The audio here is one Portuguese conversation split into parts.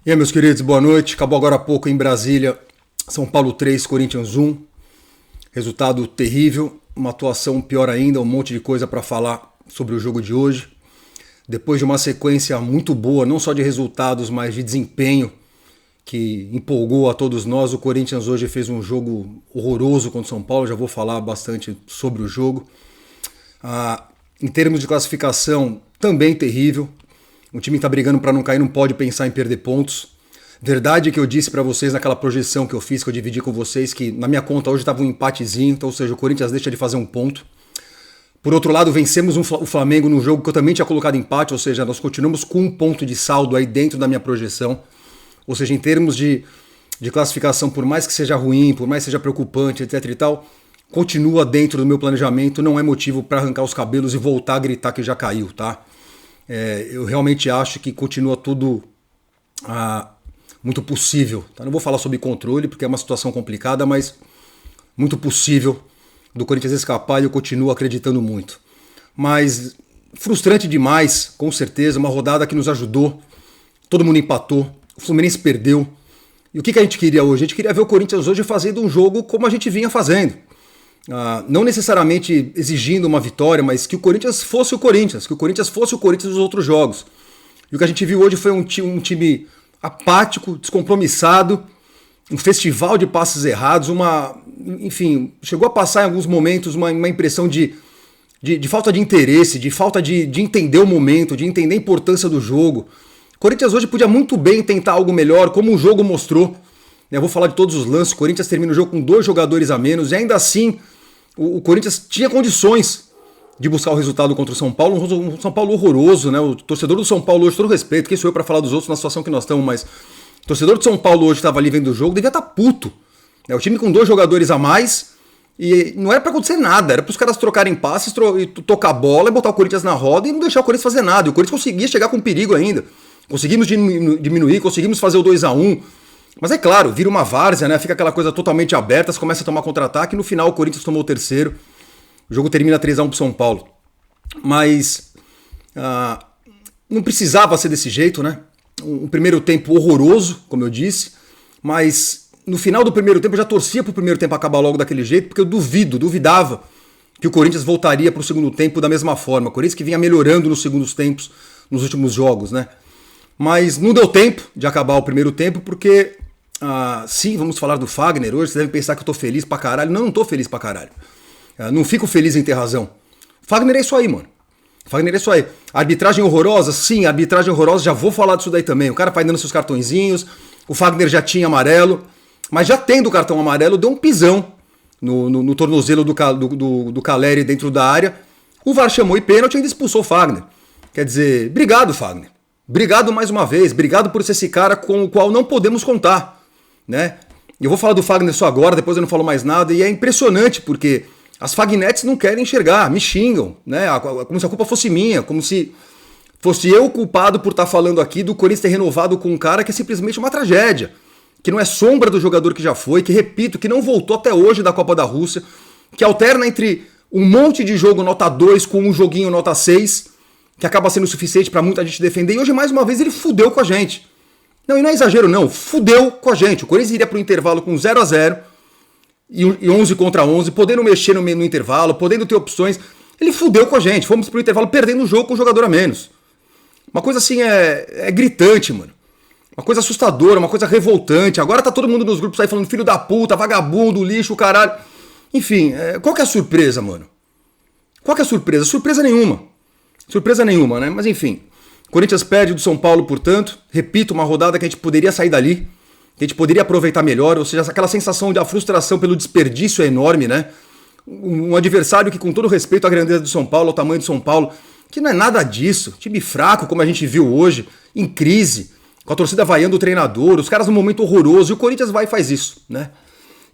E aí, meus queridos, boa noite. Acabou agora há pouco em Brasília, São Paulo 3, Corinthians 1. Resultado terrível, uma atuação pior ainda, um monte de coisa para falar sobre o jogo de hoje. Depois de uma sequência muito boa, não só de resultados, mas de desempenho, que empolgou a todos nós, o Corinthians hoje fez um jogo horroroso contra o São Paulo, já vou falar bastante sobre o jogo. Em termos de classificação, também terrível. O time está brigando para não cair, não pode pensar em perder pontos. Verdade que eu disse para vocês naquela projeção que eu fiz, que eu dividi com vocês, que na minha conta hoje estava um empatezinho, então, ou seja, o Corinthians deixa de fazer um ponto. Por outro lado, vencemos o Flamengo num jogo que eu também tinha colocado empate, ou seja, nós continuamos com um ponto de saldo aí dentro da minha projeção. Ou seja, em termos de classificação, por mais que seja ruim, por mais que seja preocupante, etc e tal, continua dentro do meu planejamento, não é motivo para arrancar os cabelos e voltar a gritar que já caiu, tá? Eu realmente acho que continua tudo muito possível. Tá? Não vou falar sobre controle, porque é uma situação complicada, mas muito possível do Corinthians escapar e eu continuo acreditando muito. Mas frustrante demais, com certeza, uma rodada que nos ajudou, todo mundo empatou, o Fluminense perdeu. E o que a gente queria hoje? A gente queria ver o Corinthians hoje fazendo um jogo como a gente vinha fazendo. Não necessariamente exigindo uma vitória, mas que o Corinthians fosse o Corinthians, que o Corinthians fosse o Corinthians dos outros jogos. E o que a gente viu hoje foi um time apático, descompromissado, um festival de passes errados, enfim, chegou a passar em alguns momentos uma impressão de falta de interesse, de falta de entender o momento, de entender a importância do jogo. O Corinthians hoje podia muito bem tentar algo melhor, como o jogo mostrou. Eu vou falar de todos os lances, o Corinthians termina o jogo com 2 jogadores a menos, e ainda assim o Corinthians tinha condições de buscar o resultado contra o São Paulo, um São Paulo horroroso, né? O torcedor do São Paulo hoje, todo respeito, quem sou eu para falar dos outros na situação que nós estamos, mas o torcedor do São Paulo hoje estava ali vendo o jogo, devia estar puto. O time com 2 jogadores a mais, e não era para acontecer nada, era para os caras trocarem passes, tocar a bola e botar o Corinthians na roda e não deixar o Corinthians fazer nada. E o Corinthians conseguia chegar com perigo ainda, conseguimos diminuir, conseguimos fazer o 2-1. Mas é claro, vira uma várzea, né? Fica aquela coisa totalmente aberta, você começa a tomar contra-ataque e no final o Corinthians tomou o terceiro. O jogo termina 3-1 pro São Paulo. Mas não precisava ser desse jeito, né? Um primeiro tempo horroroso, como eu disse, mas no final do primeiro tempo eu já torcia pro primeiro tempo acabar logo daquele jeito, porque eu duvidava que o Corinthians voltaria pro segundo tempo da mesma forma. O Corinthians que vinha melhorando nos segundos tempos, nos últimos jogos, né? Mas não deu tempo de acabar o primeiro tempo, porque sim, vamos falar do Fagner hoje, vocês devem pensar que eu tô feliz pra caralho. Não tô feliz pra caralho. Não fico feliz em ter razão. Fagner é isso aí, mano. Fagner é isso aí. Arbitragem horrorosa? Sim, arbitragem horrorosa, já vou falar disso daí também. O cara vai dando seus cartõezinhos, o Fagner já tinha amarelo, mas já tendo o cartão amarelo, deu um pisão no tornozelo do Caleri dentro da área. O VAR chamou e pênalti e ainda expulsou o Fagner. Quer dizer, obrigado, Fagner. Obrigado mais uma vez, obrigado por ser esse cara com o qual não podemos contar, né? Eu vou falar do Fagner só agora, depois eu não falo mais nada, e é impressionante porque as Fagnetes não querem enxergar, me xingam, né? Como se a culpa fosse minha, como se fosse eu o culpado por estar falando aqui do Corinthians ter renovado com um cara que é simplesmente uma tragédia, que não é sombra do jogador que já foi, que, repito, que não voltou até hoje da Copa da Rússia, que alterna entre um monte de jogo nota 2 com um joguinho nota 6, que acaba sendo suficiente pra muita gente defender, e hoje mais uma vez ele fudeu com a gente. Não, e não é exagero não, fudeu com a gente. O Corinthians iria pro intervalo com 0-0 e 11 contra 11, podendo mexer no intervalo, podendo ter opções. Ele fudeu com a gente, fomos pro intervalo perdendo o jogo com um jogador a menos. Uma coisa assim é gritante, mano. Uma coisa assustadora, uma coisa revoltante. Agora tá todo mundo nos grupos aí falando filho da puta, vagabundo, lixo, caralho. Enfim, qual que é a surpresa, mano? Qual que é a surpresa? Surpresa nenhuma. Surpresa nenhuma, né? Mas enfim, Corinthians perde do São Paulo, portanto. Repito, uma rodada que a gente poderia sair dali, que a gente poderia aproveitar melhor, ou seja, aquela sensação da frustração pelo desperdício é enorme, né? Um adversário que, com todo respeito à grandeza do São Paulo, ao tamanho do São Paulo, que não é nada disso. Time fraco, como a gente viu hoje, em crise, com a torcida vaiando o treinador, os caras num momento horroroso, e o Corinthians vai e faz isso, né?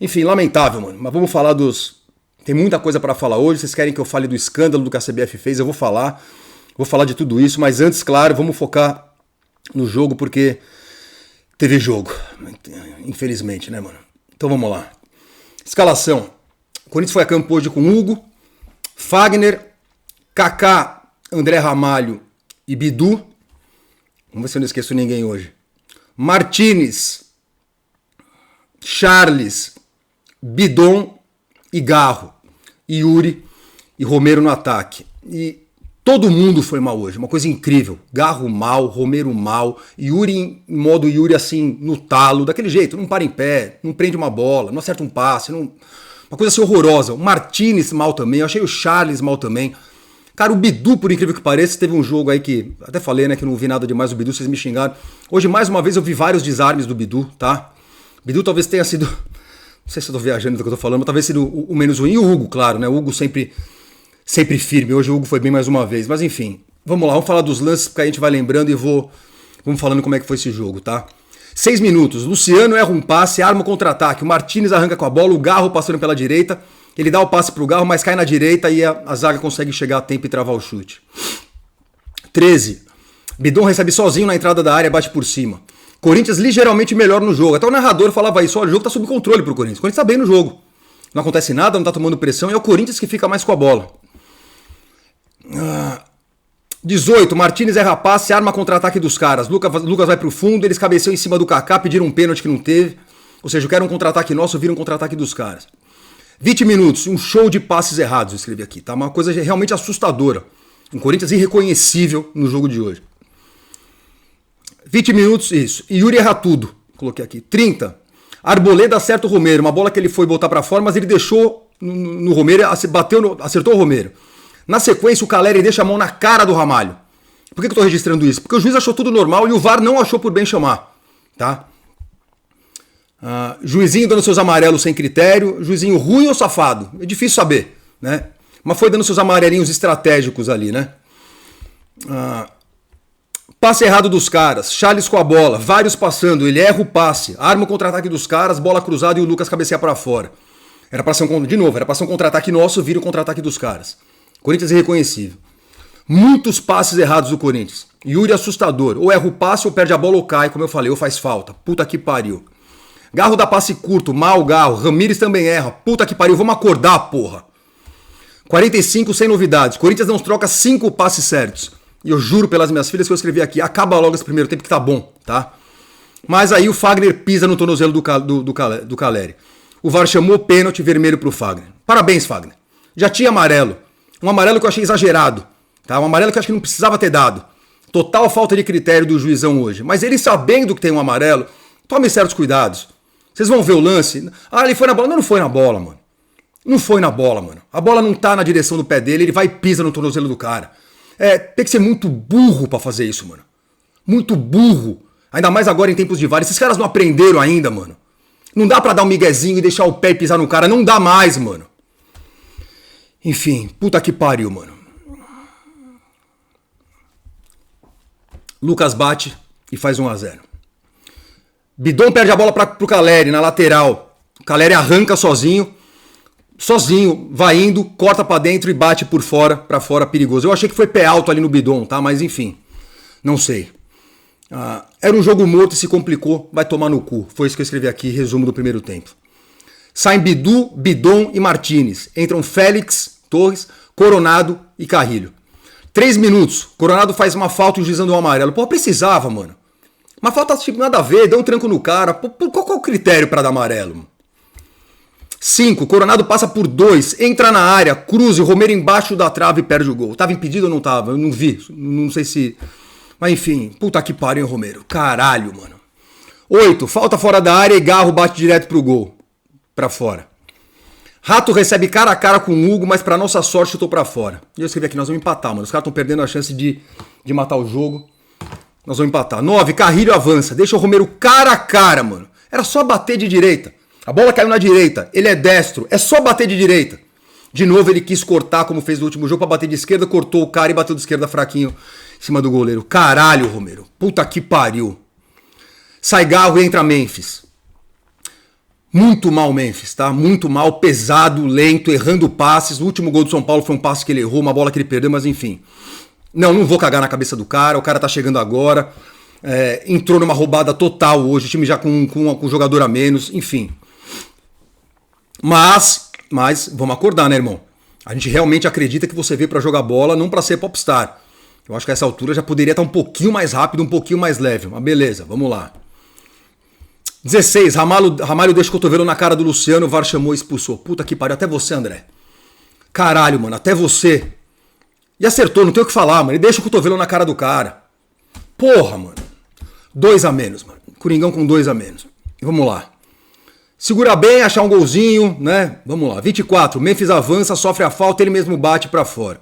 Enfim, lamentável, mano. Mas vamos falar Tem muita coisa para falar hoje, vocês querem que eu fale do escândalo do que a CBF fez, eu vou falar. Vou falar de tudo isso, mas antes, claro, vamos focar no jogo, porque teve jogo. Infelizmente, né, mano? Então vamos lá. Escalação. O Corinthians foi a campo hoje com Hugo, Fagner, Kaká, André Ramalho e Bidu. Vamos ver se eu não esqueço ninguém hoje. Martinez, Charles, Bidon e Garro. Yuri e Romero no ataque. E todo mundo foi mal hoje, uma coisa incrível. Garro mal, Romero mal, Yuri em modo Yuri assim, no talo, daquele jeito, não para em pé, não prende uma bola, não acerta um passe, não... uma coisa assim horrorosa. O Martinez mal também, eu achei o Charles mal também. Cara, o Bidu, por incrível que pareça, teve um jogo aí que, até falei, né, que não vi nada demais do Bidu, vocês me xingaram. Hoje, mais uma vez, eu vi vários desarmes do Bidu, tá? O Bidu talvez tenha sido, não sei se eu tô viajando do que eu tô falando, mas talvez sido o menos ruim. E o Hugo, claro, né, o Hugo sempre firme. Hoje o Hugo foi bem mais uma vez. Mas enfim, vamos lá, vamos falar dos lances, porque a gente vai lembrando e vamos falando como é que foi esse jogo, tá? 6 minutos, Luciano erra um passe, arma o contra-ataque, o Martinez arranca com a bola, o Garro passando pela direita, ele dá o passe pro Garro, mas cai na direita e a zaga consegue chegar a tempo e travar o chute. 13, Bidon recebe sozinho na entrada da área, bate por cima. Corinthians ligeiramente melhor no jogo, até o narrador falava isso, ó, o jogo tá sob controle pro Corinthians, o Corinthians tá bem no jogo. Não acontece nada, não tá tomando pressão, e é o Corinthians que fica mais com a bola. 18, Martinez erra passe, arma contra-ataque dos caras. Lucas vai pro fundo, eles cabeceiam em cima do Kaká, pediram um pênalti que não teve. Ou seja, eu quero um contra-ataque nosso, vira um contra-ataque dos caras. 20 minutos, um show de passes errados, eu escrevi aqui, tá? Uma coisa realmente assustadora. Um Corinthians irreconhecível no jogo de hoje. 20 minutos, isso. E Yuri erra tudo, coloquei aqui. 30, Arboleda acerta o Romero, uma bola que ele foi botar pra fora, mas ele deixou no Romero, acertou o Romero. Na sequência, o Caleri deixa a mão na cara do Ramalho. Por que eu estou registrando isso? Porque o juiz achou tudo normal e o VAR não achou por bem chamar. Tá? Juizinho dando seus amarelos sem critério. Juizinho ruim ou safado? É difícil saber. Né? Mas foi dando seus amarelinhos estratégicos ali. Né? Passe errado dos caras. Charles com a bola. Vários passando. Ele erra o passe. Arma o contra-ataque dos caras. Bola cruzada e o Lucas cabeceia para fora. Era para ser um contra-ataque nosso. Vira o contra-ataque dos caras. Corinthians irreconhecível. Muitos passes errados do Corinthians. Yuri assustador. Ou erra o passe, ou perde a bola, ou cai, como eu falei, ou faz falta. Puta que pariu. Garro dá passe curto, mal Garro. Ramires também erra. Puta que pariu, vamos acordar, porra. 45 sem novidades. Corinthians não troca 5 passes certos. E eu juro pelas minhas filhas que eu escrevi aqui, acaba logo esse primeiro tempo que tá bom, tá? Mas aí o Fagner pisa no tornozelo do Caleri. O VAR chamou pênalti vermelho pro Fagner. Parabéns, Fagner. Já tinha amarelo. Um amarelo que eu achei exagerado. Tá? Um amarelo que eu acho que não precisava ter dado. Total falta de critério do juizão hoje. Mas ele sabendo que tem um amarelo, tome certos cuidados. Vocês vão ver o lance. Ele foi na bola. Não foi na bola, mano. Não foi na bola, mano. A bola não tá na direção do pé dele, ele vai e pisa no tornozelo do cara. Tem que ser muito burro pra fazer isso, mano. Muito burro. Ainda mais agora em tempos de VAR. Esses caras não aprenderam ainda, mano. Não dá pra dar um miguezinho e deixar o pé e pisar no cara. Não dá mais, mano. Enfim, puta que pariu, mano. Lucas bate e faz 1-0. Bidon perde a bola pro Caleri na lateral. O Caleri arranca sozinho, vai indo, corta pra dentro e bate por fora, pra fora, perigoso. Eu achei que foi pé alto ali no Bidon, tá? Mas enfim, não sei. Era um jogo morto e se complicou, vai tomar no cu. Foi isso que eu escrevi aqui, resumo do primeiro tempo. Saem Bidu, Bidon e Martinez. Entram Félix, Torres, Coronado e Carrilho. 3 minutos. Coronado faz uma falta e o juiz deu um amarelo. Pô, precisava, mano. Uma falta tipo nada a ver, deu um tranco no cara. Pô, qual é o critério pra dar amarelo? 5. Coronado passa por 2. Entra na área, cruza, o Romero embaixo da trave e perde o gol. Tava impedido ou não tava? Eu não vi. Não sei se... Mas enfim, puta que pariu, Romero. Caralho, mano. 8. Falta fora da área e Garro bate direto pro gol. Pra fora. Rato recebe cara a cara com o Hugo, mas pra nossa sorte chutou pra fora. E eu escrevi aqui, nós vamos empatar, mano. Os caras estão perdendo a chance de matar o jogo. Nós vamos empatar. 9, Carrilho avança. Deixa o Romero cara a cara, mano. Era só bater de direita. A bola caiu na direita. Ele é destro. É só bater de direita. De novo ele quis cortar, como fez no último jogo, pra bater de esquerda. Cortou o cara e bateu de esquerda fraquinho em cima do goleiro. Caralho, Romero. Puta que pariu. Sai Garro e entra Memphis. Muito mal Memphis, tá? Muito mal, pesado, lento, errando passes. O último gol do São Paulo foi um passe que ele errou, uma bola que ele perdeu, mas enfim. Não vou cagar na cabeça do cara, o cara tá chegando agora. Entrou numa roubada total hoje, o time já com jogador a menos, enfim. Mas, vamos acordar, né, irmão? A gente realmente acredita que você veio pra jogar bola, não pra ser popstar. Eu acho que a essa altura já poderia estar um pouquinho mais rápido, um pouquinho mais leve. Mas beleza, vamos lá. 16, Ramalho deixa o cotovelo na cara do Luciano, o VAR chamou e expulsou. Puta que pariu, até você, André. Caralho, mano, até você. E acertou, não tem o que falar, mano. Ele deixa o cotovelo na cara do cara. Porra, mano. 2 a menos, mano. Coringão com 2 a menos. E vamos lá. Segura bem, achar um golzinho, né? Vamos lá. 24, Memphis avança, sofre a falta, ele mesmo bate pra fora.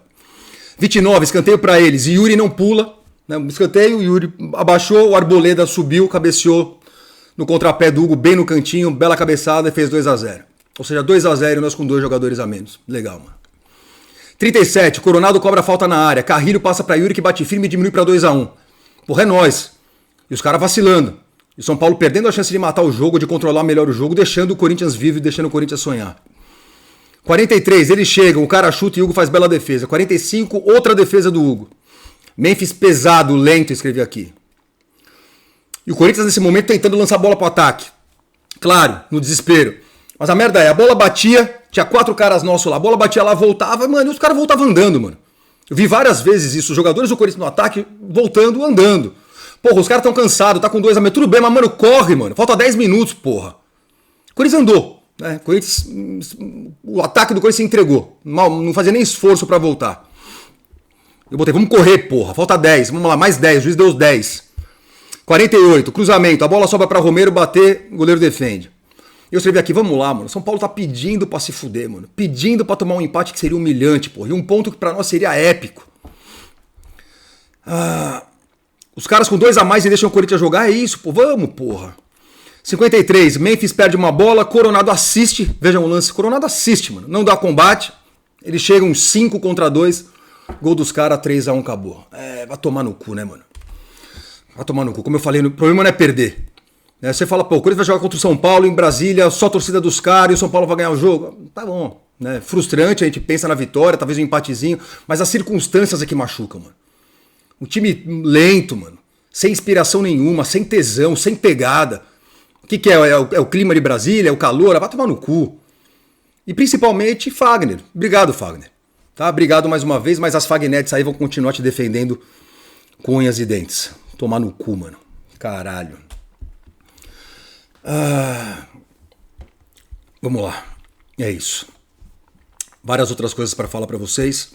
29, escanteio pra eles. E Yuri não pula, né? Escanteio, Yuri abaixou, o Arboleda subiu, cabeceou no contrapé do Hugo, bem no cantinho, bela cabeçada e fez 2 a 0. Ou seja, 2 a 0 e nós com 2 jogadores a menos. Legal, mano. 37, Coronado cobra falta na área. Carrilho passa pra Yuri que bate firme e diminui pra 2 a 1. Porra, é nóis. E os caras vacilando. E o São Paulo perdendo a chance de matar o jogo, de controlar melhor o jogo, deixando o Corinthians vivo e deixando o Corinthians sonhar. 43, eles chegam, o cara chuta e o Hugo faz bela defesa. 45, outra defesa do Hugo. Memphis pesado, lento, escrevi aqui. E o Corinthians nesse momento tentando lançar a bola pro ataque. Claro, no desespero. Mas a merda é, a bola batia, tinha 4 caras nossos lá, a bola batia lá, voltava, mano, e os caras voltavam andando, mano. Eu vi várias vezes isso, os jogadores do Corinthians no ataque voltando, andando. Porra, os caras estão cansados, tá com 2 a menos, tudo bem, mas mano, corre, mano, falta 10 minutos, porra. O Corinthians andou, né, o ataque do Corinthians se entregou, não fazia nem esforço pra voltar. Eu botei, vamos correr, porra, falta 10, vamos lá, mais 10, o juiz deu os 10. 48, cruzamento, a bola sobra pra Romero bater, o goleiro defende. Eu escrevi aqui, vamos lá, mano. São Paulo tá pedindo pra se fuder, mano. Pedindo pra tomar um empate que seria humilhante, porra. E um ponto que pra nós seria épico. Os caras com 2 a mais e deixam o Corinthians jogar, é isso, pô. Vamos, porra. 53, Memphis perde uma bola, Coronado assiste. Vejam o lance, Coronado assiste, mano. Não dá combate. Eles chegam 5 contra 2. Gol dos caras, 3 a 1, acabou. Vai tomar no cu, né, mano? Vai tomar no cu. Como eu falei, o problema não é perder. Você fala, pô, o Corinthians vai jogar contra o São Paulo em Brasília, só a torcida dos caras e o São Paulo vai ganhar o jogo. Tá bom, né? Frustrante, a gente pensa na vitória, talvez um empatezinho, mas as circunstâncias é que machucam, mano. Um time lento, mano, sem inspiração nenhuma, sem tesão, sem pegada. O que é? É o clima de Brasília, é o calor? Vai tomar no cu. E principalmente Fagner. Obrigado, Fagner. Tá? Obrigado mais uma vez, mas as Fagnettes aí vão continuar te defendendo com unhas e dentes. Tomar no cu, mano. Caralho. Vamos lá, é isso. Várias outras coisas para falar para vocês.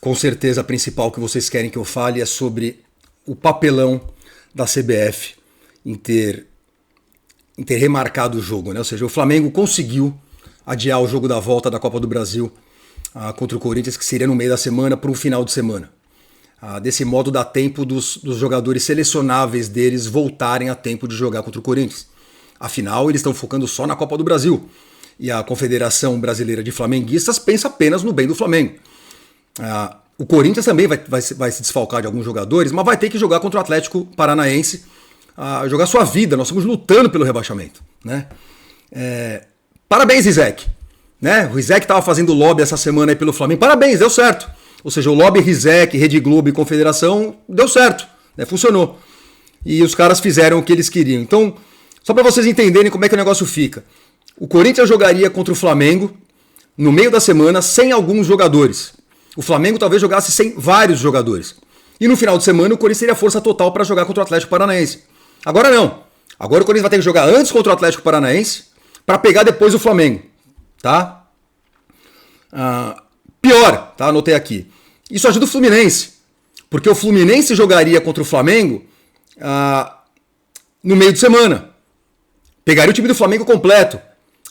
Com certeza a principal que vocês querem que eu fale é sobre o papelão da CBF em ter remarcado o jogo, né? Ou seja, o Flamengo conseguiu adiar o jogo da volta da Copa do Brasil contra o Corinthians, que seria no meio da semana, para um final de semana. Desse modo dá tempo dos jogadores selecionáveis deles voltarem a tempo de jogar contra o Corinthians. Afinal, eles estão focando só na Copa do Brasil. E a Confederação Brasileira de Flamenguistas pensa apenas no bem do Flamengo. O Corinthians também vai se desfalcar de alguns jogadores, mas vai ter que jogar contra o Atlético Paranaense, jogar sua vida. Nós estamos lutando pelo rebaixamento, né? Parabéns, Rizek. Né? O Rizek estava fazendo lobby essa semana aí pelo Flamengo. Parabéns, deu certo. Ou seja, o lobby Rizek, Rede Globo e Confederação deu certo, né? Funcionou. E os caras fizeram o que eles queriam. Então, só para vocês entenderem como é que o negócio fica. O Corinthians jogaria contra o Flamengo no meio da semana sem alguns jogadores. O Flamengo talvez jogasse sem vários jogadores. E no final de semana o Corinthians teria força total para jogar contra o Atlético Paranaense. Agora não. Agora o Corinthians vai ter que jogar antes contra o Atlético Paranaense para pegar depois o Flamengo. Tá? Pior, tá? Anotei aqui. Isso ajuda o Fluminense. Porque o Fluminense jogaria contra o Flamengo no meio de semana. Pegaria o time do Flamengo completo.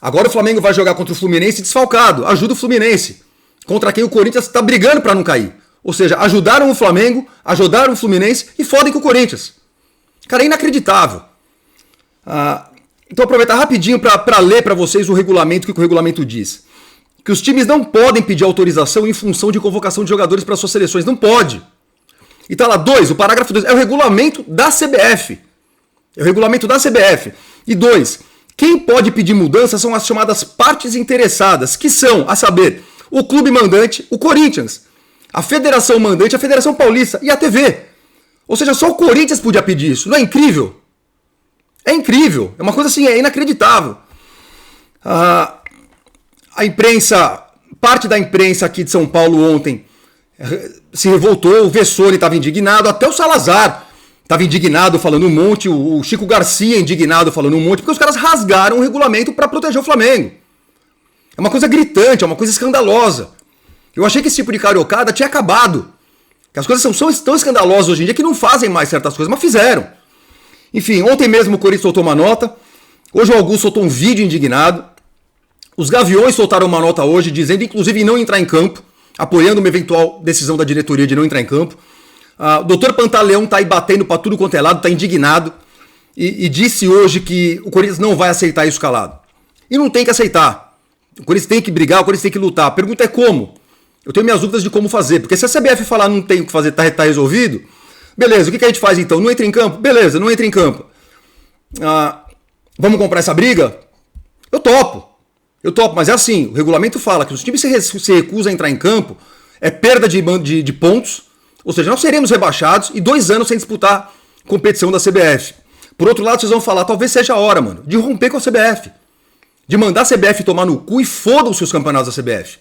Agora o Flamengo vai jogar contra o Fluminense desfalcado. Ajuda o Fluminense. Contra quem o Corinthians está brigando para não cair. Ou seja, ajudaram o Flamengo, ajudaram o Fluminense e fodem com o Corinthians. Cara, é inacreditável. Então aproveitar rapidinho para ler para vocês o regulamento, o que o regulamento diz. Que os times não podem pedir autorização em função de convocação de jogadores para suas seleções. Não pode. E tá lá, o parágrafo 2, é o regulamento da CBF. É o regulamento da CBF. E 2, quem pode pedir mudança são as chamadas partes interessadas, que são, a saber, o clube mandante, o Corinthians, a federação mandante, a Federação Paulista e a TV. Ou seja, só o Corinthians podia pedir isso. Não é incrível? É incrível. É uma coisa assim, é inacreditável. A imprensa, parte da imprensa aqui de São Paulo ontem se revoltou, o Vessone estava indignado, até o Salazar estava indignado falando um monte, o Chico Garcia indignado falando um monte, porque os caras rasgaram o regulamento para proteger o Flamengo. É uma coisa gritante, é uma coisa escandalosa. Eu achei que esse tipo de cariocada tinha acabado. Que as coisas são tão escandalosas hoje em dia que não fazem mais certas coisas, mas fizeram. Enfim, ontem mesmo o Corinthians soltou uma nota, hoje o Augusto soltou um vídeo indignado, os Gaviões soltaram uma nota hoje dizendo, inclusive, em não entrar em campo, apoiando uma eventual decisão da diretoria de não entrar em campo. O doutor Pantaleão tá aí batendo pra tudo quanto é lado, tá indignado, e disse hoje que o Corinthians não vai aceitar isso calado. E não tem que aceitar. O Corinthians tem que brigar, o Corinthians tem que lutar. A pergunta é como? Eu tenho minhas dúvidas de como fazer, porque se a CBF falar não tem o que fazer, tá resolvido, beleza, o que a gente faz então? Não entra em campo? Beleza, não entra em campo. Vamos comprar essa briga? Eu topo, mas é assim, o regulamento fala que os times se recusam a entrar em campo, é perda de pontos, ou seja, nós seremos rebaixados e 2 anos sem disputar competição da CBF. Por outro lado, vocês vão falar, talvez seja a hora, mano, de romper com a CBF, de mandar a CBF tomar no cu e fodam-se os campeonatos da CBF.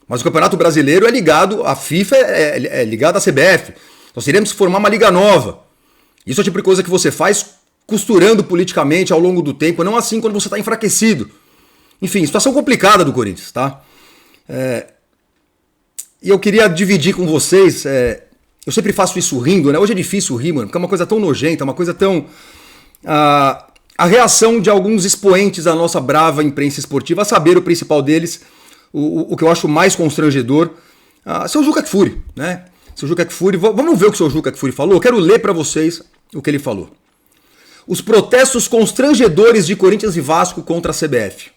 Mas o Campeonato Brasileiro é ligado, a FIFA é ligada à CBF. Nós teremos que formar uma liga nova. Isso é o tipo de coisa que você faz costurando politicamente ao longo do tempo, não assim quando você está enfraquecido. Enfim, situação complicada do Corinthians, tá? E eu queria dividir com vocês, eu sempre faço isso rindo, né? Hoje é difícil rir, mano, porque é uma coisa tão nojenta, uma coisa tão... A reação de alguns expoentes da nossa brava imprensa esportiva, a saber o principal deles, o que eu acho mais constrangedor, seu Juca Kfouri, né? Seu Juca Kfouri, vamos ver o que o seu Juca Kfouri falou? Eu quero ler para vocês o que ele falou. Os protestos constrangedores de Corinthians e Vasco contra a CBF.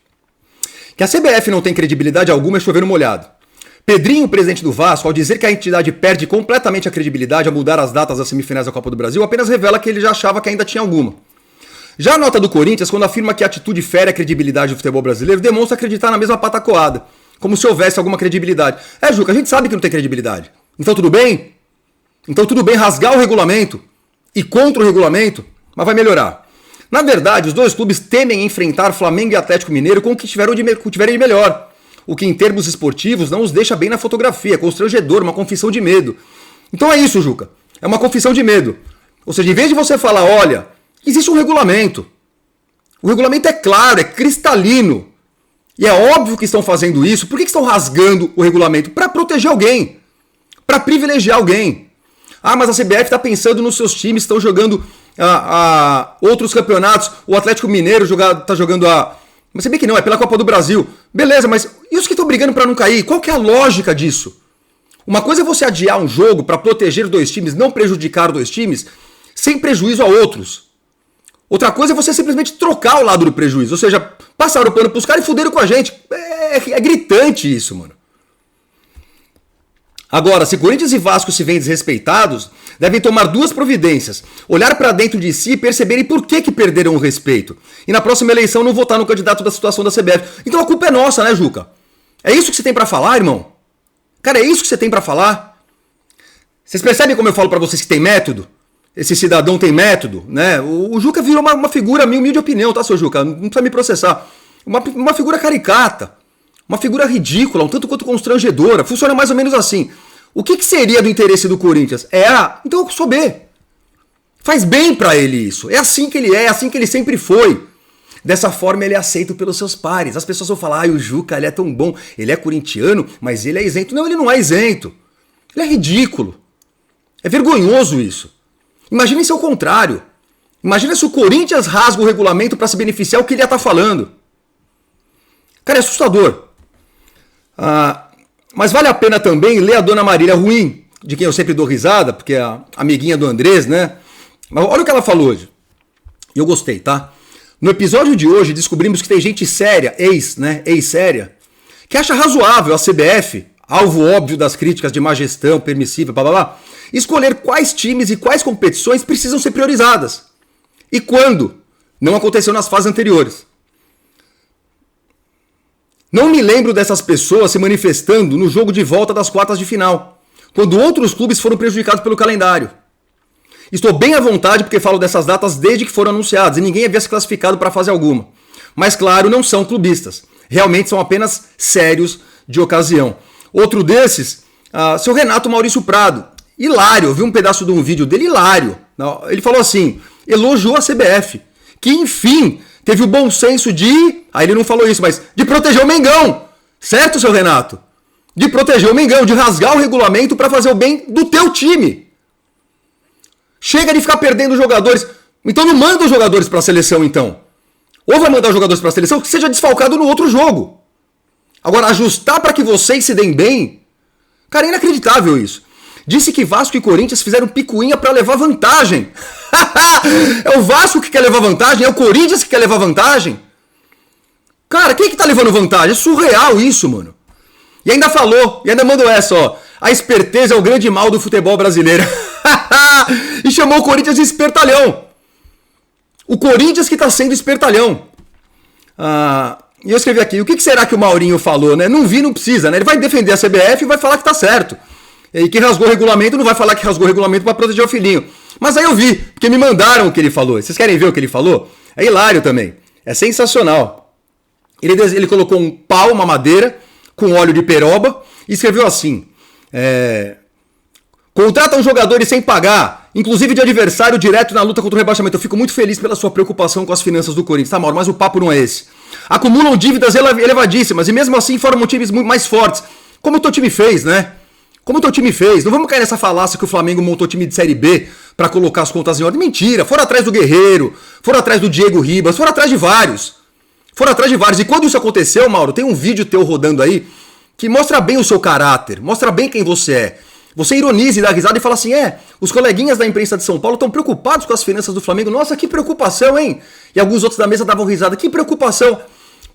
Que a CBF não tem credibilidade alguma é chover no molhado. Pedrinho, presidente do Vasco, ao dizer que a entidade perde completamente a credibilidade ao mudar as datas das semifinais da Copa do Brasil, apenas revela que ele já achava que ainda tinha alguma. Já a nota do Corinthians, quando afirma que a atitude fere a credibilidade do futebol brasileiro, demonstra acreditar na mesma patacoada, como se houvesse alguma credibilidade. Juca, a gente sabe que não tem credibilidade. Então tudo bem? Então tudo bem rasgar o regulamento e contra o regulamento, mas vai melhorar. Na verdade, os dois clubes temem enfrentar Flamengo e Atlético Mineiro com o que tiverem de melhor. O que em termos esportivos não os deixa bem na fotografia, é constrangedor, uma confissão de medo. Então é isso, Juca. É uma confissão de medo. Ou seja, em vez de você falar, olha, existe um regulamento. O regulamento é claro, é cristalino. E é óbvio que estão fazendo isso. Por que estão rasgando o regulamento? Para proteger alguém. Para privilegiar alguém. Mas a CBF está pensando nos seus times, estão jogando outros campeonatos. O Atlético Mineiro está jogando Mas se bem que não, é pela Copa do Brasil. Beleza, mas e os que estão brigando para não cair? Qual que é a lógica disso? Uma coisa é você adiar um jogo para proteger 2 times, não prejudicar 2 times, sem prejuízo a outros. Outra coisa é você simplesmente trocar o lado do prejuízo. Ou seja, passaram o pano pros caras e fuderam com a gente. É gritante isso, mano. Agora, se Corinthians e Vasco se veem desrespeitados, devem tomar 2 providências. Olhar pra dentro de si e perceberem por que perderam o respeito. E na próxima eleição não votar no candidato da situação da CBF. Então a culpa é nossa, né, Juca? É isso que você tem pra falar, irmão? Cara, é isso que você tem pra falar? Vocês percebem como eu falo pra vocês que tem método? Esse cidadão tem método, né? O Juca virou uma figura, minha humilde opinião, tá, seu Juca? Não precisa me processar. Uma figura caricata. Uma figura ridícula, um tanto quanto constrangedora. Funciona mais ou menos assim. O que seria do interesse do Corinthians? Então eu sou B. Faz bem pra ele isso. É assim que ele é assim que ele sempre foi. Dessa forma ele é aceito pelos seus pares. As pessoas vão falar, o Juca, ele é tão bom. Ele é corintiano, mas ele é isento. Não, ele não é isento. Ele é ridículo. É vergonhoso isso. Imagina se é o contrário. Imagina se o Corinthians rasga o regulamento para se beneficiar o que ele ia estar falando. Cara, é assustador. Mas vale a pena também ler a Dona Marília Ruim, de quem eu sempre dou risada, porque é a amiguinha do Andrés, né? Mas olha o que ela falou hoje. E eu gostei, tá? No episódio de hoje descobrimos que tem gente séria, ex-séria, que acha razoável a CBF, alvo óbvio das críticas de má gestão, permissiva, blá blá blá, escolher quais times e quais competições precisam ser priorizadas. E quando? Não aconteceu nas fases anteriores. Não me lembro dessas pessoas se manifestando no jogo de volta das quartas de final, quando outros clubes foram prejudicados pelo calendário. Estou bem à vontade porque falo dessas datas desde que foram anunciadas e ninguém havia se classificado para fase alguma. Mas claro, não são clubistas. Realmente são apenas sérios de ocasião. Outro desses, seu Renato Maurício Prado. Hilário, eu vi um pedaço de um vídeo dele, hilário. Não, ele falou assim, elogiou a CBF, que enfim teve o bom senso de, aí ele não falou isso, mas de proteger o Mengão, certo, seu Renato? De proteger o Mengão, de rasgar o regulamento para fazer o bem do teu time. Chega de ficar perdendo jogadores. Então não manda os jogadores para a seleção, então. Ou vai mandar os jogadores para a seleção que seja desfalcado no outro jogo. Agora, ajustar para que vocês se deem bem, cara, é inacreditável isso. Disse que Vasco e Corinthians fizeram picuinha para levar vantagem. É o Vasco que quer levar vantagem? É o Corinthians que quer levar vantagem? Cara, quem que tá levando vantagem? É surreal isso, mano. E ainda falou, e ainda mandou essa, ó. A esperteza é o grande mal do futebol brasileiro. E chamou o Corinthians de espertalhão. O Corinthians que tá sendo espertalhão. E eu escrevi aqui, o que será que o Maurinho falou, né? Não vi, não precisa, né? Ele vai defender a CBF e vai falar que tá certo. E quem rasgou o regulamento não vai falar que rasgou o regulamento para proteger o filhinho. Mas aí eu vi, porque me mandaram o que ele falou. Vocês querem ver o que ele falou? É hilário também. É sensacional. Ele colocou um pau, uma madeira, com óleo de peroba, e escreveu assim: contratam jogadores sem pagar, inclusive de adversário direto na luta contra o rebaixamento. Eu fico muito feliz pela sua preocupação com as finanças do Corinthians. Tá, Mauro, mas o papo não é esse. Acumulam dívidas elevadíssimas e mesmo assim formam times muito mais fortes. Como o teu time fez, né? Como o teu time fez. Não vamos cair nessa falácia que o Flamengo montou time de Série B pra colocar as contas em ordem. Mentira. Foram atrás do Guerreiro, foram atrás do Diego Ribas, foram atrás de vários. E quando isso aconteceu, Mauro, tem um vídeo teu rodando aí que mostra bem o seu caráter, mostra bem quem você é. Você ironiza e dá risada e fala assim, os coleguinhas da imprensa de São Paulo estão preocupados com as finanças do Flamengo. Nossa, que preocupação, hein? E alguns outros da mesa davam risada. Que preocupação.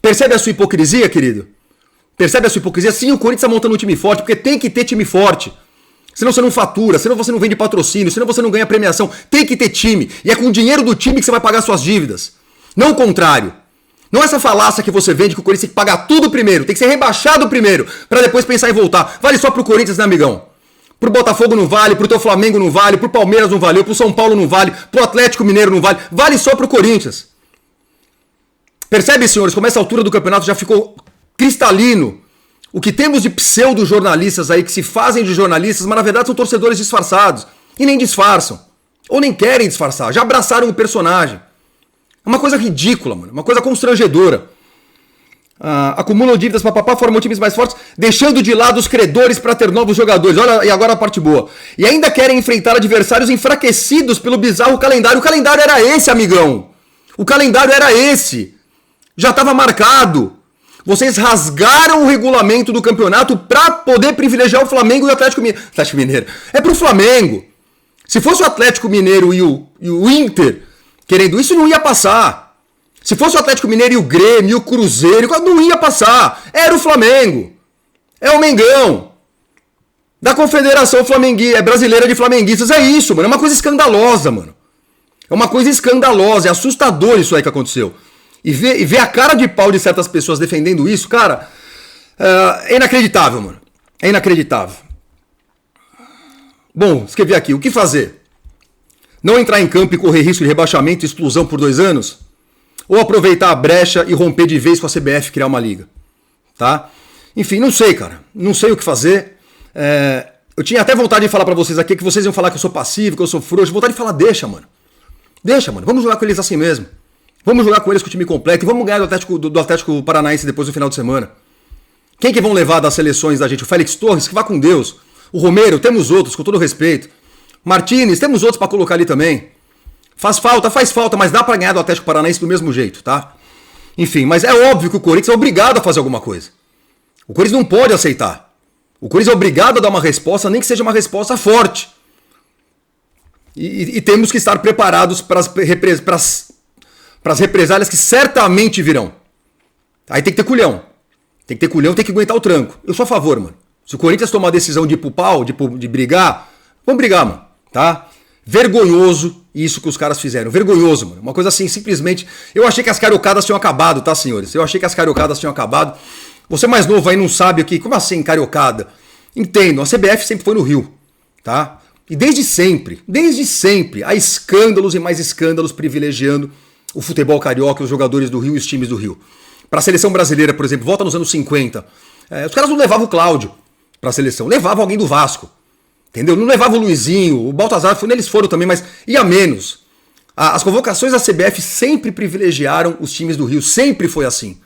Percebe a sua hipocrisia, querido? Percebe a sua hipocrisia? Sim, o Corinthians está montando um time forte, porque tem que ter time forte. Senão você não fatura, senão você não vende patrocínio, senão você não ganha premiação. Tem que ter time. E é com o dinheiro do time que você vai pagar suas dívidas. Não o contrário. Não essa falácia que você vende que o Corinthians tem que pagar tudo primeiro, tem que ser rebaixado primeiro, para depois pensar em voltar. Vale só pro Corinthians, né, amigão? Pro Botafogo não vale, pro teu Flamengo não vale, pro Palmeiras não valeu, pro São Paulo não vale, pro Atlético Mineiro não vale. Vale só pro Corinthians. Percebe, senhores, como essa altura do campeonato já ficou cristalino. O que temos de pseudo-jornalistas aí que se fazem de jornalistas, mas na verdade são torcedores disfarçados. E nem disfarçam. Ou nem querem disfarçar. Já abraçaram o personagem. É uma coisa ridícula, mano. Uma coisa constrangedora. Acumulam dívidas, papapá, formam times mais fortes, deixando de lado os credores para ter novos jogadores. Olha, e agora a parte boa. E ainda querem enfrentar adversários enfraquecidos pelo bizarro calendário. O calendário era esse, amigão. O calendário era esse. Já estava marcado. Vocês rasgaram o regulamento do campeonato para poder privilegiar o Flamengo e o Atlético Mineiro. É pro Flamengo. Se fosse o Atlético Mineiro e o Inter querendo isso, não ia passar. Se fosse o Atlético Mineiro e o Grêmio e o Cruzeiro, não ia passar. Era o Flamengo. É o Mengão. Da Confederação Brasileira de Flamenguistas. É isso, mano. É uma coisa escandalosa, mano. É uma coisa escandalosa. É assustador isso aí que aconteceu. E ver a cara de pau de certas pessoas defendendo isso, cara, é inacreditável, mano. É inacreditável. Bom, escrevi aqui. O que fazer? Não entrar em campo e correr risco de rebaixamento e exclusão por 2 anos? Ou aproveitar a brecha e romper de vez com a CBF e criar uma liga? Tá? Enfim, não sei, cara. Não sei o que fazer. Eu tinha até vontade de falar pra vocês aqui que vocês iam falar que eu sou passivo, que eu sou frouxo. Vontade de falar, deixa, mano. Deixa, mano. Vamos jogar com eles assim mesmo. Vamos jogar com eles com o time completo e vamos ganhar do Atlético Paranaense depois do final de semana. Quem que vão levar das seleções da gente? O Félix Torres, que vá com Deus. O Romero, temos outros, com todo respeito. Martínez, temos outros pra colocar ali também. Faz falta, mas dá pra ganhar do Atlético Paranaense do mesmo jeito, tá? Enfim, mas é óbvio que o Corinthians é obrigado a fazer alguma coisa. O Corinthians não pode aceitar. O Corinthians é obrigado a dar uma resposta, nem que seja uma resposta forte. E temos que estar preparados para as represálias que certamente virão. Aí tem que ter culhão. Tem que ter culhão, tem que aguentar o tranco. Eu sou a favor, mano. Se o Corinthians tomar a decisão de ir pro pau, de brigar, vamos brigar, mano. Tá? Vergonhoso isso que os caras fizeram. Vergonhoso, mano. Uma coisa assim, simplesmente... Eu achei que as cariocadas tinham acabado, tá, senhores? Eu achei que as cariocadas tinham acabado. Você mais novo aí não sabe o que... Como assim, cariocada? Entendo, a CBF sempre foi no Rio, tá? E desde sempre, há escândalos e mais escândalos privilegiando o futebol carioca, os jogadores do Rio e os times do Rio. Para a seleção brasileira, por exemplo, volta nos anos 50. Os caras não levavam o Cláudio para a seleção, levavam alguém do Vasco. Entendeu? Não levava o Luizinho, o Baltazar, eles foram também, mas ia menos. As convocações da CBF sempre privilegiaram os times do Rio, sempre foi assim.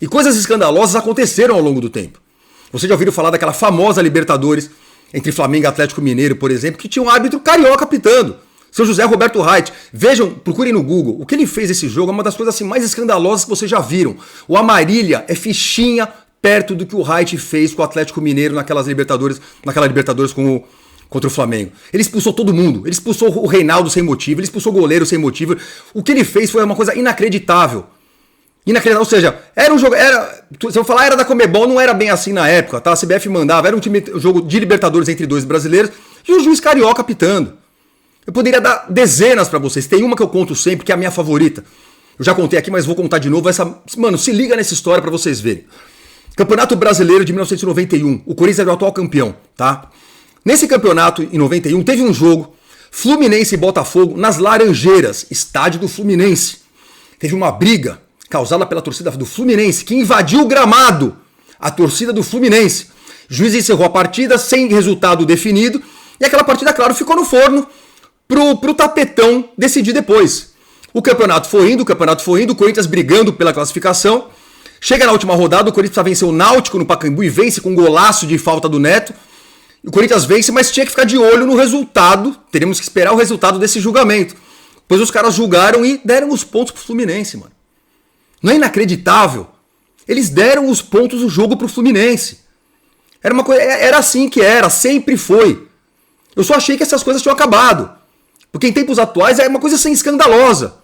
E coisas escandalosas aconteceram ao longo do tempo. Vocês já ouviram falar daquela famosa Libertadores entre Flamengo e Atlético Mineiro, por exemplo, que tinha um árbitro carioca apitando. Seu José Roberto Reit. Vejam, procurem no Google. O que ele fez esse jogo é uma das coisas assim, mais escandalosas que vocês já viram. O Amarília é fichinha perto do que o Reit fez com o Atlético Mineiro naquela Libertadores contra o Flamengo. Ele expulsou todo mundo. Ele expulsou o Reinaldo sem motivo, ele expulsou o goleiro sem motivo. O que ele fez foi uma coisa inacreditável. Inacreditável, ou seja, era um jogo, se eu falar era da Conmebol, não era bem assim na época, tá? A CBF mandava, era um jogo de Libertadores entre dois brasileiros e o juiz carioca apitando. Eu poderia dar dezenas pra vocês, tem uma que eu conto sempre, que é a minha favorita. Eu já contei aqui, mas vou contar de novo. Mano, se liga nessa história pra vocês verem. Campeonato Brasileiro de 1991, o Corinthians era o atual campeão, tá? Nesse campeonato, em 91, teve um jogo, Fluminense e Botafogo, nas Laranjeiras, estádio do Fluminense. Teve uma briga causada pela torcida do Fluminense, que invadiu o gramado, a torcida do Fluminense. O juiz encerrou a partida sem resultado definido, e aquela partida, claro, ficou no forno pro tapetão decidir depois. O campeonato foi indo, o Corinthians brigando pela classificação. Chega na última rodada, o Corinthians precisa vencer o Náutico no Pacaembu e vence com um golaço de falta do Neto. O Corinthians vence, mas tinha que ficar de olho no resultado. Teremos que esperar o resultado desse julgamento. Pois os caras julgaram e deram os pontos pro Fluminense, mano. Não é inacreditável? Eles deram os pontos do jogo pro Fluminense. Era assim que era, sempre foi. Eu só achei que essas coisas tinham acabado. Porque em tempos atuais é uma coisa assim escandalosa.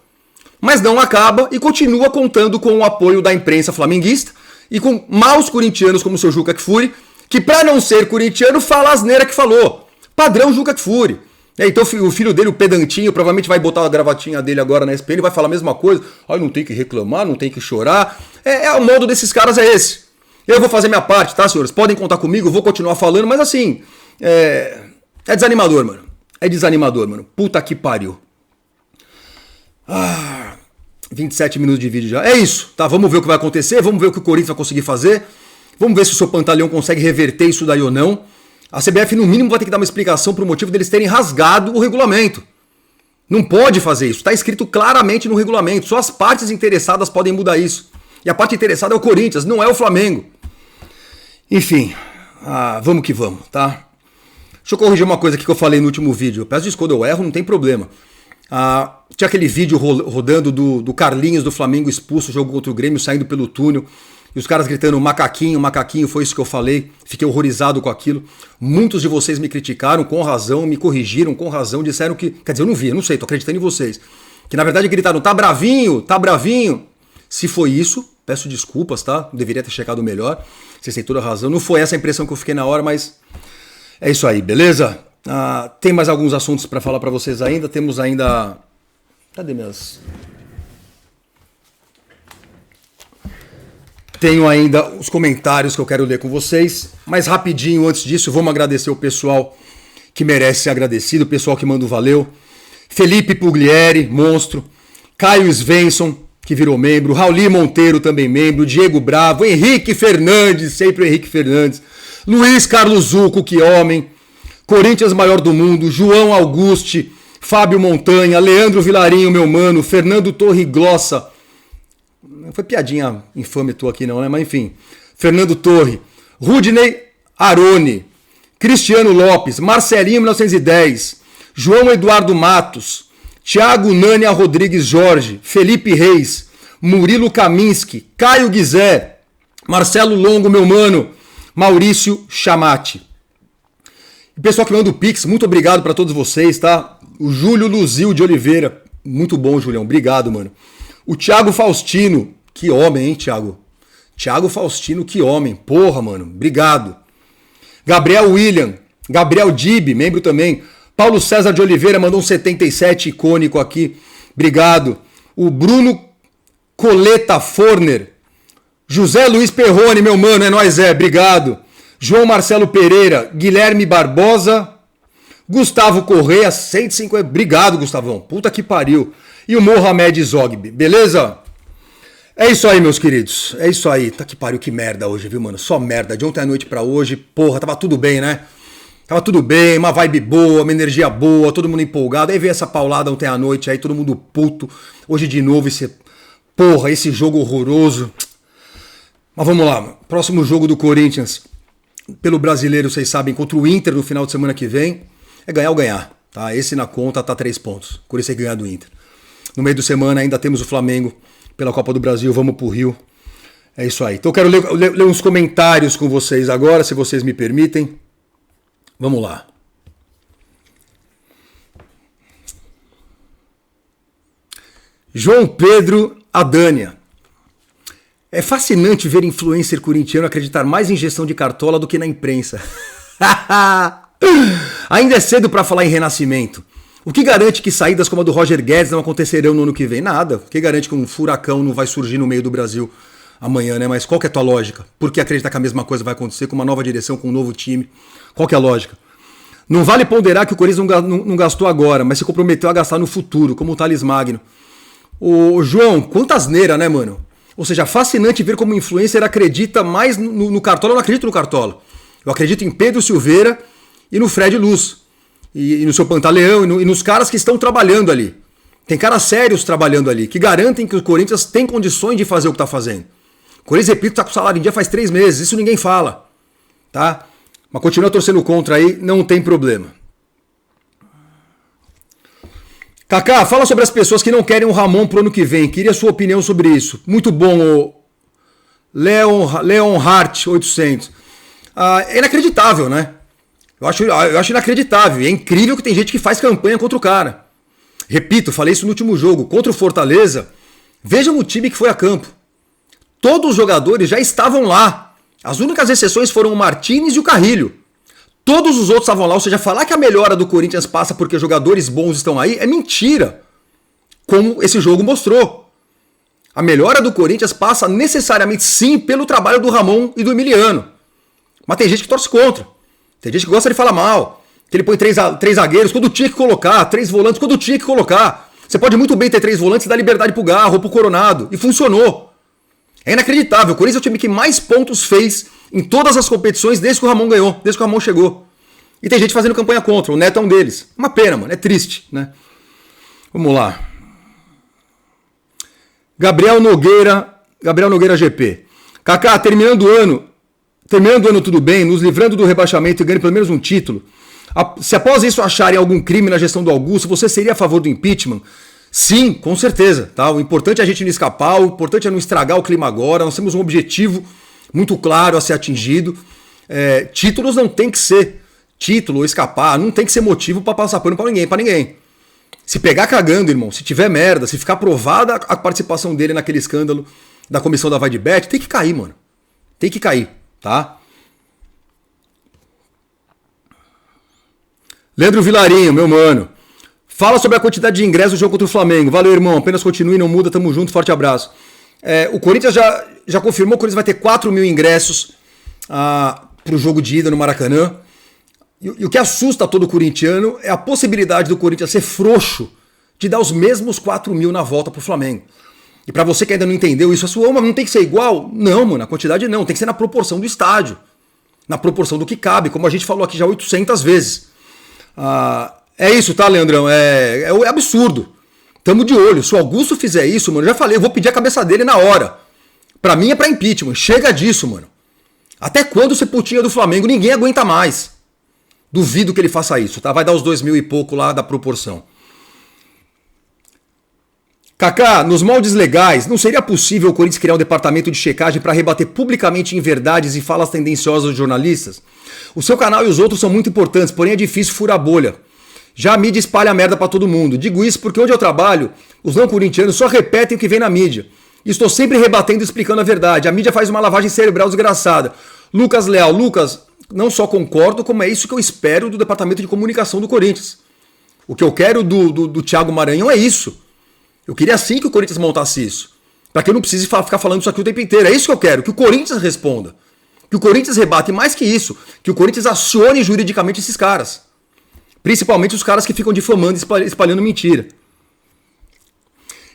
Mas não acaba e continua contando com o apoio da imprensa flamenguista e com maus corintianos como o seu Juca Kfouri, que pra não ser corintiano fala a asneira que falou. Padrão Juca Kfouri. Então o filho dele, o pedantinho, provavelmente vai botar a gravatinha dele agora na SPN e vai falar a mesma coisa. Não tem que reclamar, não tem que chorar. O modo desses caras é esse. Eu vou fazer minha parte, tá, senhores? Podem contar comigo, eu vou continuar falando, mas assim, é desanimador, mano. É desanimador, mano. Puta que pariu. 27 minutos de vídeo já. É isso, tá? Vamos ver o que vai acontecer, vamos ver o que o Corinthians vai conseguir fazer. Vamos ver se o seu Pantaleão consegue reverter isso daí ou não. A CBF, no mínimo, vai ter que dar uma explicação pro motivo deles terem rasgado o regulamento. Não pode fazer isso. Está escrito claramente no regulamento. Só as partes interessadas podem mudar isso. E a parte interessada é o Corinthians, não é o Flamengo. Enfim, vamos que vamos, tá? Deixa eu corrigir uma coisa aqui que eu falei no último vídeo. Eu peço desculpa, eu erro, não tem problema. Tinha aquele vídeo rodando do Carlinhos do Flamengo expulso, o jogo contra o Grêmio, saindo pelo túnel. E os caras gritando macaquinho, macaquinho, foi isso que eu falei. Fiquei horrorizado com aquilo. Muitos de vocês me criticaram com razão, me corrigiram com razão, disseram que... Quer dizer, eu não vi, eu não sei, tô acreditando em vocês. Que na verdade gritaram, tá bravinho, tá bravinho. Se foi isso, peço desculpas, tá? Deveria ter checado melhor. Vocês têm toda a razão. Não foi essa a impressão que eu fiquei na hora, mas... É isso aí, beleza? Tem mais alguns assuntos pra falar pra vocês ainda. Temos ainda... Cadê minhas... Tenho ainda os comentários que eu quero ler com vocês, mas rapidinho antes disso, vamos agradecer o pessoal que merece ser agradecido, o pessoal que manda o valeu. Felipe Puglieri, monstro. Caio Svensson, que virou membro. Rauli Monteiro, também membro. Diego Bravo. Henrique Fernandes, sempre o Henrique Fernandes. Luiz Carlos Zucco, que homem. Corinthians maior do mundo. João Auguste. Fábio Montanha. Leandro Vilarinho, meu mano. Fernando Torreglossa. Não foi piadinha infame tua aqui não, né? Mas enfim. Fernando Torre. Rudney Arone. Cristiano Lopes. Marcelinho 1910. João Eduardo Matos. Thiago Nânia Rodrigues Jorge. Felipe Reis. Murilo Kaminski. Caio Guizé. Marcelo Longo, meu mano. Maurício Chamati. E pessoal que manda o Pix, muito obrigado para todos vocês, tá? O Júlio Luzil de Oliveira. Muito bom, Julião. Obrigado, mano. O Thiago Faustino, que homem, hein, Thiago? Thiago Faustino, que homem. Porra, mano, obrigado. Gabriel William, Gabriel Dib, membro também. Paulo César de Oliveira mandou um 77 icônico aqui. Obrigado. O Bruno Coleta Forner. José Luiz Perrone, meu mano, é nóis, obrigado. João Marcelo Pereira, Guilherme Barbosa. Gustavo Correia, 150. Obrigado, Gustavão. Puta que pariu. E o Mohamed Zogby, beleza? É isso aí, meus queridos. É isso aí. Tá que pariu, que merda hoje, viu, mano? Só merda. De ontem à noite pra hoje, porra, tava tudo bem, né? Tava tudo bem, uma vibe boa, uma energia boa, todo mundo empolgado. Aí veio essa paulada ontem à noite, aí todo mundo puto. Hoje de novo esse jogo horroroso. Mas vamos lá, próximo jogo do Corinthians, pelo brasileiro, vocês sabem, contra o Inter no final de semana que vem, é ganhar ou ganhar. Tá? Esse na conta tá 3 pontos. O Corinthians tem que ganhar do Inter. No meio de semana ainda temos o Flamengo pela Copa do Brasil, vamos pro Rio. É isso aí. Então eu quero ler uns comentários com vocês agora, se vocês me permitem. Vamos lá. João Pedro Adânia. É fascinante ver influencer corintiano acreditar mais em gestão de cartola do que na imprensa. Ainda é cedo para falar em renascimento. O que garante que saídas como a do Roger Guedes não acontecerão no ano que vem? Nada. O que garante que um furacão não vai surgir no meio do Brasil amanhã, né? Mas qual que é a tua lógica? Por que acreditar que a mesma coisa vai acontecer com uma nova direção, com um novo time? Qual que é a lógica? Não vale ponderar que o Corinthians não gastou agora, mas se comprometeu a gastar no futuro, como o Thales Magno. Ô, João, quanta asneira, né, mano? Ou seja, fascinante ver como o influencer acredita mais no Cartola. Eu não acredito no Cartola. Eu acredito em Pedro Silveira e no Fred Luz. E no seu Pantaleão e nos caras que estão trabalhando ali. Tem caras sérios trabalhando ali, que garantem que o Corinthians tem condições de fazer o que está fazendo. O Corinthians, repito, está com salário em dia faz 3 meses. Isso ninguém fala. Tá? Mas continua torcendo contra aí, não tem problema. Kaká, fala sobre as pessoas que não querem o Ramon pro ano que vem. Queria a sua opinião sobre isso. Muito bom, o Leon Hart 800. É inacreditável, né? Eu acho inacreditável. É incrível que tem gente que faz campanha contra o cara. Repito, falei isso no último jogo. Contra o Fortaleza, vejam o time que foi a campo. Todos os jogadores já estavam lá. As únicas exceções foram o Martínez e o Carrilho. Todos os outros estavam lá, ou seja, falar que a melhora do Corinthians passa porque jogadores bons estão aí é mentira. Como esse jogo mostrou. A melhora do Corinthians passa necessariamente sim pelo trabalho do Ramon e do Emiliano. Mas tem gente que torce contra. Tem gente que gosta de falar mal. Que ele põe 3 zagueiros quando tinha que colocar, 3 volantes quando tinha que colocar. Você pode muito bem ter 3 volantes e dar liberdade pro Garro ou pro Coronado. E funcionou. É inacreditável. O Corinthians é o time que mais pontos fez em todas as competições desde que o Ramon ganhou, desde que o Ramon chegou. E tem gente fazendo campanha contra, o Neto é um deles. Uma pena, mano, é triste, né? Vamos lá. Gabriel Nogueira GP. Kaká, terminando o ano tudo bem, nos livrando do rebaixamento e ganhando pelo menos um título. Se após isso acharem algum crime na gestão do Augusto, você seria a favor do impeachment? Sim, com certeza. Tá? O importante é a gente não escapar, o importante é não estragar o clima agora. Nós temos um objetivo muito claro a ser atingido. Títulos não tem que ser título ou escapar, não tem que ser motivo para passar pano para ninguém. Se pegar cagando, irmão, se tiver merda, se ficar provada a participação dele naquele escândalo da comissão da Vaidbet, tem que cair, mano. Tem que cair, tá? Leandro Vilarinho, meu mano. Fala sobre a quantidade de ingressos do jogo contra o Flamengo. Valeu, irmão. Apenas continue, não muda. Tamo junto. Forte abraço. O Corinthians já confirmou que o Corinthians vai ter 4 mil ingressos pro jogo de ida no Maracanã. E o que assusta todo corintiano é a possibilidade do Corinthians ser frouxo de dar os mesmos 4 mil na volta pro Flamengo. E pra você que ainda não entendeu isso, mas não tem que ser igual? Não, mano. A quantidade não. Tem que ser na proporção do estádio. Na proporção do que cabe. Como a gente falou aqui já 800 vezes. É isso, tá, Leandrão? É absurdo. Tamo de olho. Se o Augusto fizer isso, mano, eu já falei, eu vou pedir a cabeça dele na hora. Pra mim é pra impeachment. Chega disso, mano. Até quando o Sepultinha do Flamengo ninguém aguenta mais. Duvido que ele faça isso, tá? Vai dar os 2 mil e pouco lá da proporção. Kaká, nos moldes legais, não seria possível o Corinthians criar um departamento de checagem para rebater publicamente inverdades e falas tendenciosas dos jornalistas? O seu canal e os outros são muito importantes, porém é difícil furar a bolha. Já a mídia espalha a merda pra todo mundo. Digo isso porque onde eu trabalho, os não corintianos só repetem o que vem na mídia. E estou sempre rebatendo e explicando a verdade. A mídia faz uma lavagem cerebral desgraçada. Lucas Leal, não só concordo, como é isso que eu espero do departamento de comunicação do Corinthians. O que eu quero do Thiago Maranhão é isso. Eu queria sim que o Corinthians montasse isso. Para que eu não precise ficar falando isso aqui o tempo inteiro. É isso que eu quero, que o Corinthians responda. Que o Corinthians rebate mais que isso. Que o Corinthians acione juridicamente esses caras. Principalmente os caras que ficam difamando e espalhando mentira.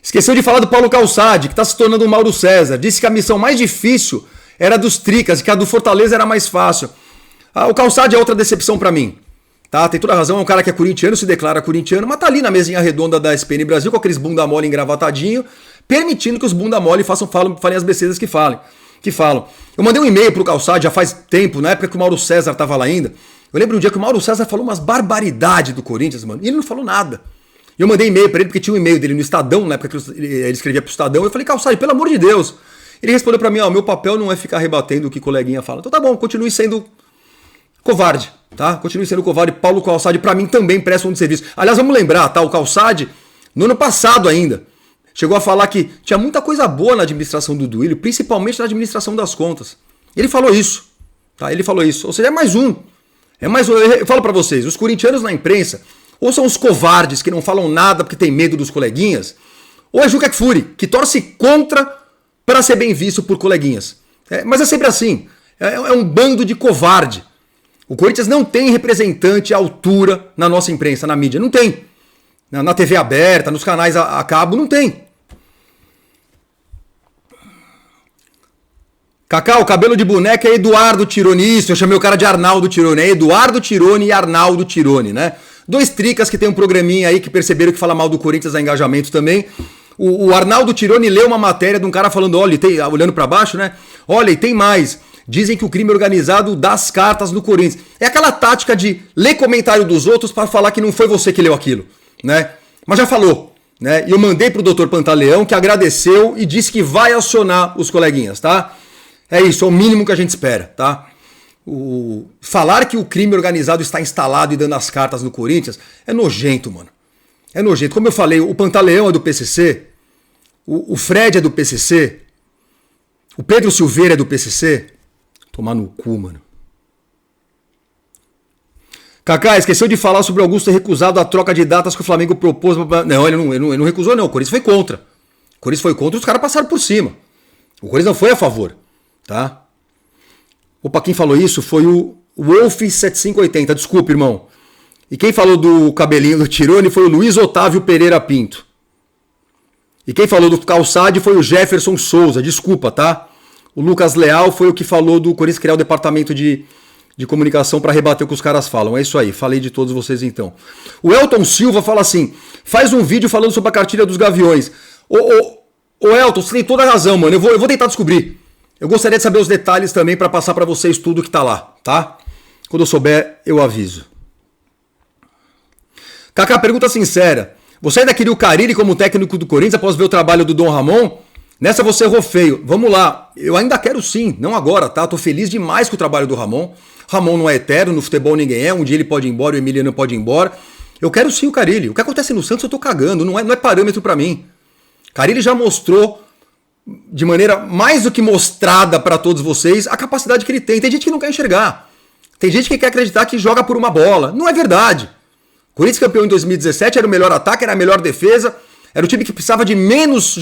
Esqueceu de falar do Paulo Calçade, que está se tornando o Mauro César. Disse que a missão mais difícil era dos Tricas e que a do Fortaleza era mais fácil. O Calçade é outra decepção para mim. Tá? Tem toda a razão, é um cara que é corintiano, se declara corintiano, mas tá ali na mesinha redonda da SPN Brasil com aqueles bunda mole engravatadinho, permitindo que os bunda mole falem as besteiras que falam. Eu mandei um e-mail pro Calçade já faz tempo, na época que o Mauro César tava lá ainda. Eu lembro um dia que o Mauro César falou umas barbaridades do Corinthians, mano, e ele não falou nada. E eu mandei e-mail pra ele, porque tinha um e-mail dele no Estadão, na época que ele escrevia pro Estadão. Eu falei, Calçade, pelo amor de Deus. Ele respondeu pra mim, meu papel não é ficar rebatendo o que coleguinha fala. Então tá bom, continue sendo covarde, tá? Continue sendo covarde. Paulo Calçade, pra mim, também presta um de serviço. Aliás, vamos lembrar, tá? O Calçade, no ano passado ainda, chegou a falar que tinha muita coisa boa na administração do Duílio, principalmente na administração das contas. Ele falou isso, tá? Ele falou isso. Ou seja, é mais um. Eu falo pra vocês, os corintianos na imprensa, ou são os covardes que não falam nada porque tem medo dos coleguinhas, ou é Juca Kfouri, que torce contra para ser bem visto por coleguinhas. Mas é sempre assim. É um bando de covarde. O Corinthians não tem representante à altura na nossa imprensa, na mídia. Não tem. Na TV aberta, nos canais a cabo, não tem. Cacau, o cabelo de boneca é Eduardo Tironi. Isso, eu chamei o cara de Arnaldo Tironi. É Eduardo Tironi e Arnaldo Tironi, né? Dois tricas que tem um programinha aí que perceberam que fala mal do Corinthians a engajamento também. O Arnaldo Tironi leu uma matéria de um cara falando, olha, olhando pra baixo, né? Olha, e tem mais. Dizem que o crime organizado dá as cartas no Corinthians. É aquela tática de ler comentário dos outros para falar que não foi você que leu aquilo, né? Mas já falou, né? E eu mandei pro Dr. Pantaleão, que agradeceu e disse que vai acionar os coleguinhas, tá? É isso, é o mínimo que a gente espera, tá? Falar que o crime organizado está instalado e dando as cartas no Corinthians é nojento, mano. É nojento. Como eu falei, o Pantaleão é do PCC, o Fred é do PCC, o Pedro Silveira é do PCC. Tomar no cu, mano. Kaká, esqueceu de falar sobre o Augusto ter recusado a troca de datas que o Flamengo propôs. Não, ele não recusou, não. O Corinthians foi contra. O Corinthians foi contra e os caras passaram por cima. O Corinthians não foi a favor. Tá? Opa, quem falou isso foi o Wolf7580. Desculpa, irmão. E quem falou do cabelinho do Tironi foi o Luiz Otávio Pereira Pinto. E quem falou do Calçade foi o Jefferson Souza. Desculpa, tá? O Lucas Leal foi o que falou do Corinthians criar o departamento de comunicação para rebater o que os caras falam. É isso aí, falei de todos vocês então. O Elton Silva fala assim, faz um vídeo falando sobre a cartilha dos Gaviões. Ô Elton, você tem toda a razão, mano. Eu vou tentar descobrir. Eu gostaria de saber os detalhes também para passar para vocês tudo que tá lá, tá? Quando eu souber, eu aviso. Kaká, pergunta sincera. Você ainda queria o Carille como técnico do Corinthians após ver o trabalho do Dom Ramon? Nessa você errou feio. Vamos lá. Eu ainda quero sim, não agora, tá? Tô feliz demais com o trabalho do Ramon. Ramon não é eterno, no futebol ninguém é. Um dia ele pode ir embora, o Emiliano pode ir embora. Eu quero sim o Carille. O que acontece no Santos eu tô cagando, não é parâmetro para mim. Carille já mostrou de maneira mais do que mostrada para todos vocês a capacidade que ele tem. Tem gente que não quer enxergar. Tem gente que quer acreditar que joga por uma bola. Não é verdade. Corinthians campeão em 2017 era o melhor ataque, era a melhor defesa. Era o time que precisava de menos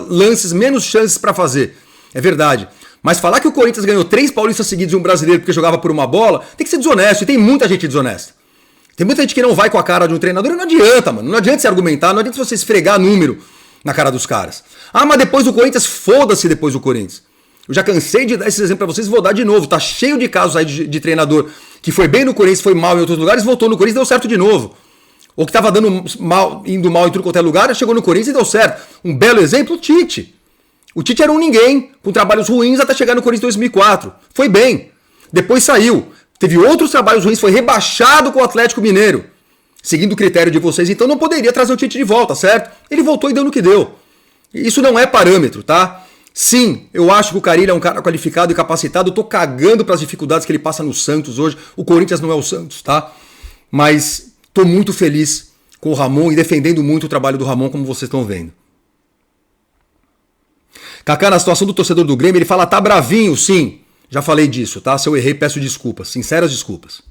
lances, menos chances para fazer. É verdade. Mas falar que o Corinthians ganhou 3 paulistas seguidos e um brasileiro porque jogava por uma bola, tem que ser desonesto. E tem muita gente desonesta. Tem muita gente que não vai com a cara de um treinador e não adianta, mano. Não adianta se argumentar, não adianta você esfregar número na cara dos caras. Ah, mas depois do Corinthians, foda-se depois do Corinthians. Eu já cansei de dar esse exemplo pra vocês, vou dar de novo. Tá cheio de casos aí de treinador que foi bem no Corinthians, foi mal em outros lugares, voltou no Corinthians e deu certo de novo. Ou que tava indo mal em tudo quanto é lugar, chegou no Corinthians e deu certo. Um belo exemplo, o Tite. O Tite era um ninguém, com trabalhos ruins até chegar no Corinthians em 2004. Foi bem. Depois saiu. Teve outros trabalhos ruins, foi rebaixado com o Atlético Mineiro. Seguindo o critério de vocês, então não poderia trazer o Tite de volta, certo? Ele voltou e deu no que deu. Isso não é parâmetro, tá? Sim, eu acho que o Carille é um cara qualificado e capacitado. Eu tô cagando para as dificuldades que ele passa no Santos hoje. O Corinthians não é o Santos, tá? Mas tô muito feliz com o Ramon e defendendo muito o trabalho do Ramon, como vocês estão vendo. Kaká, na situação do torcedor do Grêmio, ele fala, tá bravinho, sim. Já falei disso, tá? Se eu errei, peço desculpas. Sinceras desculpas.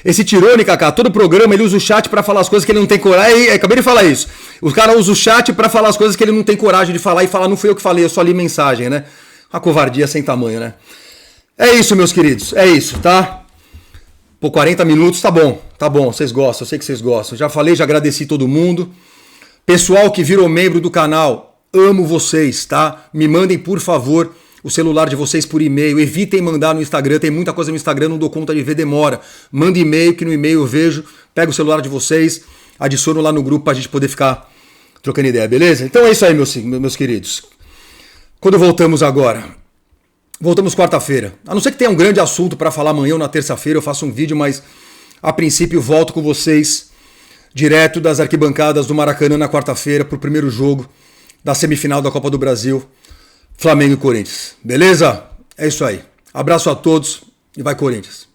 Esse Tironi, Kaká, todo programa ele usa o chat pra falar as coisas que ele não tem coragem. Acabei de falar isso. O cara usa o chat pra falar as coisas que ele não tem coragem de falar e falar, não fui eu que falei, eu só li mensagem, né? Uma covardia sem tamanho, né? É isso, meus queridos. É isso, tá? Pô, 40 minutos, tá bom, vocês gostam, eu sei que vocês gostam. Já falei, já agradeci todo mundo. Pessoal que virou membro do canal, amo vocês, tá? Me mandem, por favor, o celular de vocês por e-mail. Evitem mandar no Instagram, tem muita coisa no Instagram, não dou conta de ver, demora. Manda e-mail, que no e-mail eu vejo, pego o celular de vocês, adiciono lá no grupo pra gente poder ficar trocando ideia, beleza? Então é isso aí, meus queridos. Quando voltamos agora? Voltamos quarta-feira. A não ser que tenha um grande assunto para falar amanhã ou na terça-feira, eu faço um vídeo, mas a princípio volto com vocês direto das arquibancadas do Maracanã na quarta-feira para o primeiro jogo da semifinal da Copa do Brasil, Flamengo e Corinthians. Beleza? É isso aí. Abraço a todos e vai Corinthians.